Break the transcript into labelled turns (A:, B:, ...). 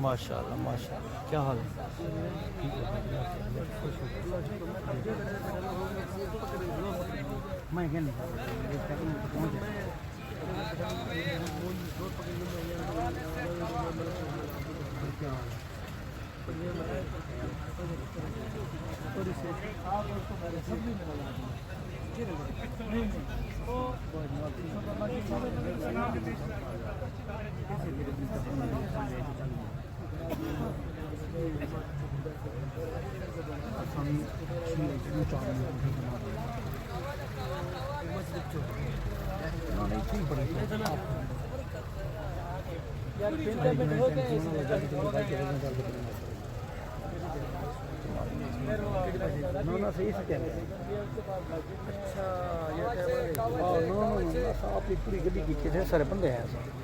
A: माशाल्लाह माशाल्लाह। क्या हाल है?
B: मैं क्या नहीं पहुँच
A: यार पेमेंट हो गए
B: ना सही से क्या अच्छा ये आप पूरी गड्डी की सारे बंदे हैं